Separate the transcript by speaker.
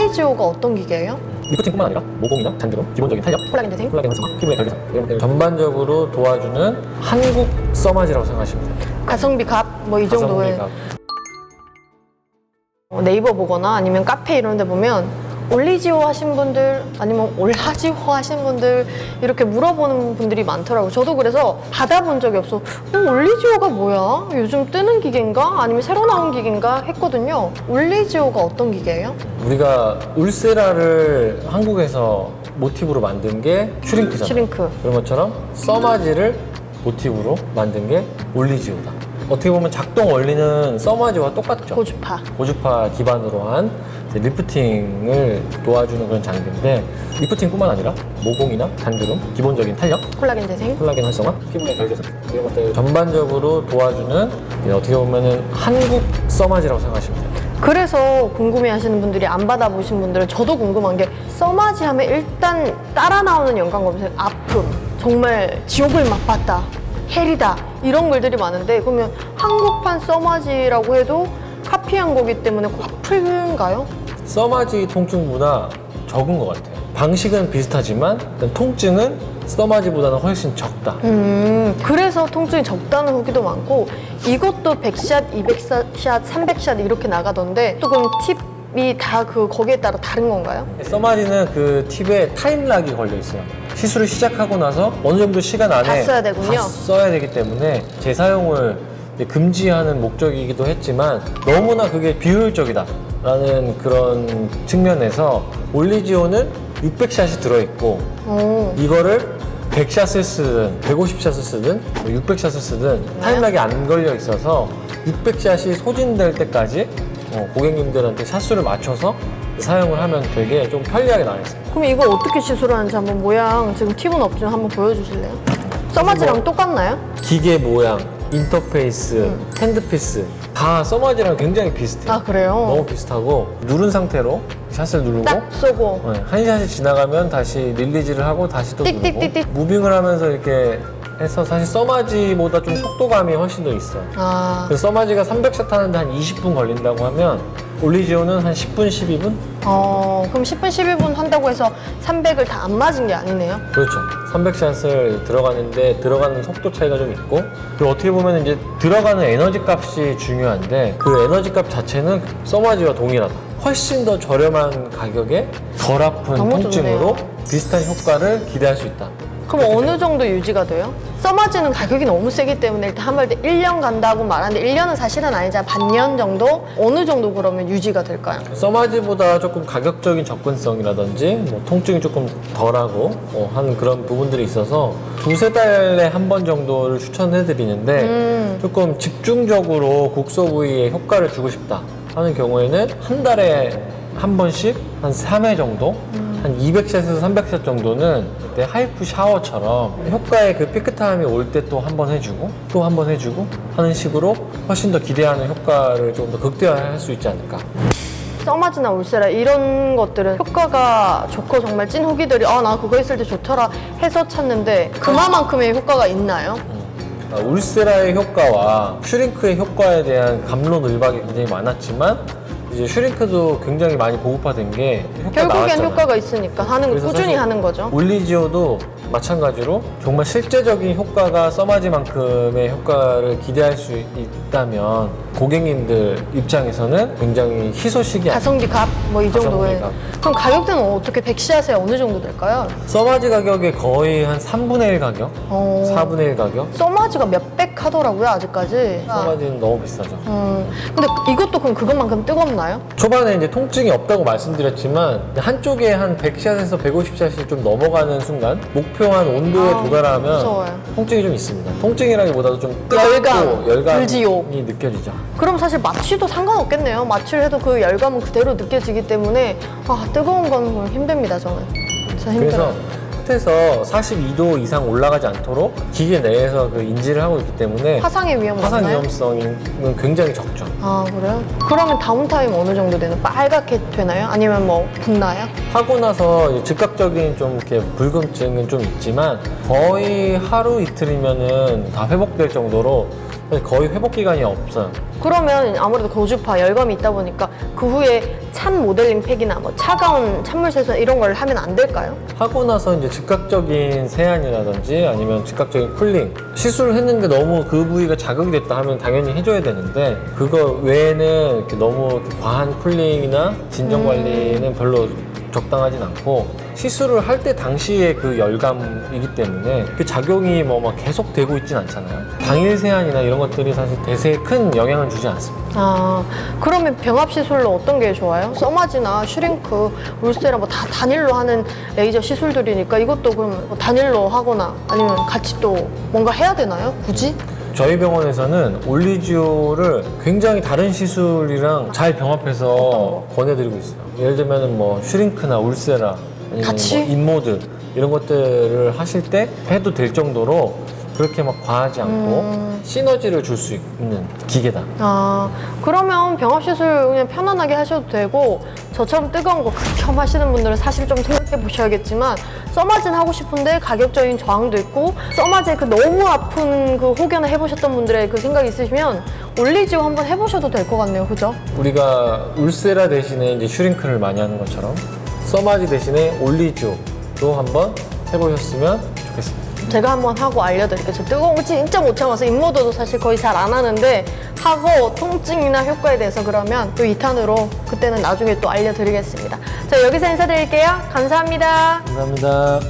Speaker 1: 올리지오가 어떤 기계예요?
Speaker 2: 리프팅뿐만 아니라 모공이나 잔주름, 기본적인 탄력,
Speaker 1: 콜라겐 재생?
Speaker 2: 콜라겐 활성화, 피부의 결개선 이런 것들을 전반적으로 도와주는 한국 써마지라고 생각하시면 돼요.
Speaker 1: 가성비 값 뭐 이 정도에
Speaker 2: 가성비가.
Speaker 1: 네이버 보거나 아니면 카페 이런 데 보면 올리지오 하신 분들 아니면 올라지오 하신 분들 이렇게 물어보는 분들이 많더라고요. 저도 그래서 받아본 적이 없어. 올리지오가 뭐야? 요즘 뜨는 기계인가? 아니면 새로 나온 기계인가? 했거든요. 올리지오가 어떤 기계예요?
Speaker 2: 우리가 울세라를 한국에서 모티브로 만든 게 슈링크잖아.
Speaker 1: 슈링크.
Speaker 2: 그런 것처럼 써마지를 모티브로 만든 게 올리지오다. 어떻게 보면 작동 원리는 써마지와 똑같죠.
Speaker 1: 고주파.
Speaker 2: 고주파 기반으로 한 이제 리프팅을 도와주는 그런 장비인데, 리프팅뿐만 아니라 모공이나 잔주름, 기본적인 탄력,
Speaker 1: 콜라겐 재생?
Speaker 2: 콜라겐 활성화, 피부의 결개선 이런 것들 전반적으로 도와주는, 어떻게 보면은 한국 써마지라고 생각하시면 돼요.
Speaker 1: 그래서 궁금해 하시는 분들이 안 받아보신 분들은 저도 궁금한 게 써마지 하면 일단 따라 나오는 연관 검색 아픔, 정말 지옥을 맛봤다, 헬이다 이런 글들이 많은데, 그러면 한국판 써마지라고 해도 카피한 거기 때문에 아플까요?
Speaker 2: 써마지 통증보다 적은 것 같아요. 방식은 비슷하지만 통증은 써마지보다는 훨씬 적다.
Speaker 1: 그래서 통증이 적다는 후기도 많고, 이것도 100샷, 200샷, 300샷 이렇게 나가던데, 또 그럼 팁이 다 거기에 따라 다른 건가요?
Speaker 2: 써마지는 그 팁에 타임락이 걸려 있어요. 시술을 시작하고 나서 어느 정도 시간 안에
Speaker 1: 다 써야 되군요.
Speaker 2: 다 써야 되기 때문에 재사용을 이제 금지하는 목적이기도 했지만, 너무나 그게 비효율적이다 라는 그런 측면에서 올리지오는 600샷이 들어있고, 이거를 100샷을 쓰든 150샷을 쓰든 600샷을 쓰든 타임락이 안 걸려 있어서 600샷이 소진될 때까지 고객님들한테 샷수를 맞춰서 사용을 하면 되게 좀 편리하게 나와 있어요.
Speaker 1: 그럼 이거 어떻게 시술하는지 한번 모양, 지금 팁은 없지만 한번 보여주실래요? 써마지랑 똑같나요?
Speaker 2: 기계 모양, 인터페이스, 핸드피스 다 써마지랑 굉장히 비슷해요.
Speaker 1: 아, 그래요?
Speaker 2: 너무 비슷하고, 누른 상태로 샷을 누르고
Speaker 1: 딱 쏘고.
Speaker 2: 한 샷이 지나가면 다시 릴리즈를 하고 다시 또 누르고
Speaker 1: 띡띡띡띡.
Speaker 2: 무빙을 하면서 이렇게 해서, 사실 써마지보다 좀 속도감이 훨씬 더 있어요.
Speaker 1: 아,
Speaker 2: 그래서 써마지가 300샷 하는데 한 20분 걸린다고 하면 올리지오는 한 10분, 12분?
Speaker 1: 그럼 10분, 11분 한다고 해서 300을 다 안 맞은 게 아니네요?
Speaker 2: 그렇죠. 300샷을 들어가는데 들어가는 속도 차이가 좀 있고, 그리고 어떻게 보면 이제 들어가는 에너지 값이 중요한데, 그 에너지 값 자체는 써마지와 동일하다. 훨씬 더 저렴한 가격에 덜 아픈
Speaker 1: 너무
Speaker 2: 통증으로
Speaker 1: 좋네요.
Speaker 2: 비슷한 효과를 기대할 수 있다.
Speaker 1: 그럼 어느 정도 유지가 돼요? 써마지는 가격이 너무 세기 때문에 일단 한 번 때 1년 간다고 말하는데 1년은 사실은 아니잖아. 반년 정도? 어느 정도 그러면 유지가 될까요?
Speaker 2: 써마지보다 조금 가격적인 접근성이라든지 통증이 조금 덜하고 하는 그런 부분들이 있어서 두세 달에 한 번 정도를 추천해 드리는데, 조금 집중적으로 국소 부위에 효과를 주고 싶다 하는 경우에는 한 달에 한 번씩 한 3회 정도, 한 200샷에서 300샷 정도는 그때 하이프 샤워처럼 효과의 그 피크타임이 올 때 또 한 번 해주고 또 한 번 해주고 하는 식으로 훨씬 더 기대하는 효과를 조금 더 극대화할 수 있지 않을까.
Speaker 1: 써마지나 울세라 이런 것들은 효과가 좋고 정말 찐 후기들이 나 그거 했을 때 좋더라 해서 찾는데 그만큼의 효과가 있나요?
Speaker 2: 울세라의 효과와 슈링크의 효과에 대한 갑론을박이 굉장히 많았지만, 이제 슈링크도 굉장히 많이 보급화된 게 효과가
Speaker 1: 결국엔
Speaker 2: 나왔잖아요.
Speaker 1: 효과가 있으니까
Speaker 2: 그래서
Speaker 1: 꾸준히
Speaker 2: 사실
Speaker 1: 하는 거죠.
Speaker 2: 올리지오도 마찬가지로 정말 실제적인 효과가 써마지만큼의 효과를 기대할 수 있다면 고객님들 입장에서는 굉장히 희소식이 아니에요.
Speaker 1: 가성비 값 뭐 이 정도에.
Speaker 2: 가성비 값.
Speaker 1: 그럼 가격대는 어떻게 100샷에 어느 정도 될까요?
Speaker 2: 써마지 가격의 거의 한 3분의 1 가격? 4분의 1 가격?
Speaker 1: 써마지가 몇백 하더라고요 아직까지.
Speaker 2: 써마지는 너무 비싸죠.
Speaker 1: 근데 이것도 그럼 그것만큼 뜨겁나요?
Speaker 2: 초반에 이제 통증이 없다고 말씀드렸지만, 한쪽에 한 100샷에서 150샷이 좀 넘어가는 순간 목표한 온도에 도달하면
Speaker 1: 무서워요.
Speaker 2: 통증이 좀 있습니다. 통증이라기보다도 좀
Speaker 1: 열감,
Speaker 2: 뜨겁고 열감이
Speaker 1: 불지옥.
Speaker 2: 느껴지죠.
Speaker 1: 그럼 사실 마취도 상관없겠네요. 마취를 해도 그 열감은 그대로 느껴지기 때문에 뜨거운 건 힘듭니다 저는. 진짜 힘들어요.
Speaker 2: 그래서 끝에서 42도 이상 올라가지 않도록 기계 내에서 그 인지를 하고 있기 때문에
Speaker 1: 화상의 위험
Speaker 2: 화상
Speaker 1: 맞나요?
Speaker 2: 위험성은 굉장히 적죠.
Speaker 1: 아 그래요? 그러면 다운타임 어느 정도 되나요? 빨갛게 되나요? 아니면 뭐 붓나요?
Speaker 2: 하고 나서 이제 즉각적인 좀 이렇게 불금증은 좀 있지만, 거의 하루 이틀이면은 다 회복될 정도로 그래서 거의 회복 기간이 없어요.
Speaker 1: 그러면 아무래도 고주파, 열감이 있다 보니까 그 후에 찬 모델링 팩이나 뭐 차가운 찬물 세수 이런 걸 하면 안 될까요?
Speaker 2: 하고 나서 이제 즉각적인 세안이라든지 아니면 즉각적인 쿨링, 시술을 했는데 너무 그 부위가 자극이 됐다 하면 당연히 해줘야 되는데, 그거 외에는 이렇게 너무 이렇게 과한 쿨링이나 진정 관리는 별로 적당하진 않고, 시술을 할 때 당시에 그 열감이기 때문에 그 작용이 뭐 막 계속 되고 있진 않잖아요. 당일 세안이나 이런 것들이 사실 대세에 큰 영향을 주지 않습니다.
Speaker 1: 아, 그러면 병합 시술로 어떤 게 좋아요? 써마지나 슈링크, 울세라 뭐 다 단일로 하는 레이저 시술들이니까 이것도 그럼 뭐 단일로 하거나 아니면 같이 또 뭔가 해야 되나요? 굳이?
Speaker 2: 저희 병원에서는 올리지오를 굉장히 다른 시술이랑 잘 병합해서 권해드리고 있어요. 예를 들면 뭐 슈링크나 울세라 아니면
Speaker 1: 같이?
Speaker 2: 뭐 인모드 이런 것들을 하실 때 해도 될 정도로 그렇게 막 과하지 않고 시너지를 줄 수 있는 기계다.
Speaker 1: 아, 그러면 병합 시술 그냥 편안하게 하셔도 되고, 저처럼 뜨거운 거 극혐 하시는 분들은 사실 좀 생각해 보셔야겠지만, 써마진 하고 싶은데 가격적인 저항도 있고, 써마제 그 너무 아픈 그 혹여나 해보셨던 분들의 그 생각이 있으시면 올리지오 한번 해보셔도 될 것 같네요. 그죠?
Speaker 2: 우리가 울세라 대신에 이제 슈링크를 많이 하는 것처럼 써마지 대신에 올리지오도 한번 해보셨으면 좋겠습니다.
Speaker 1: 제가 한번 하고 알려드릴게요. 저 뜨거운 거 진짜 못 참아서 인모드도 사실 거의 잘 안 하는데, 하고 통증이나 효과에 대해서 그러면 또 2탄으로 그때는 나중에 또 알려드리겠습니다. 자, 여기서 인사드릴게요. 감사합니다.
Speaker 2: 감사합니다.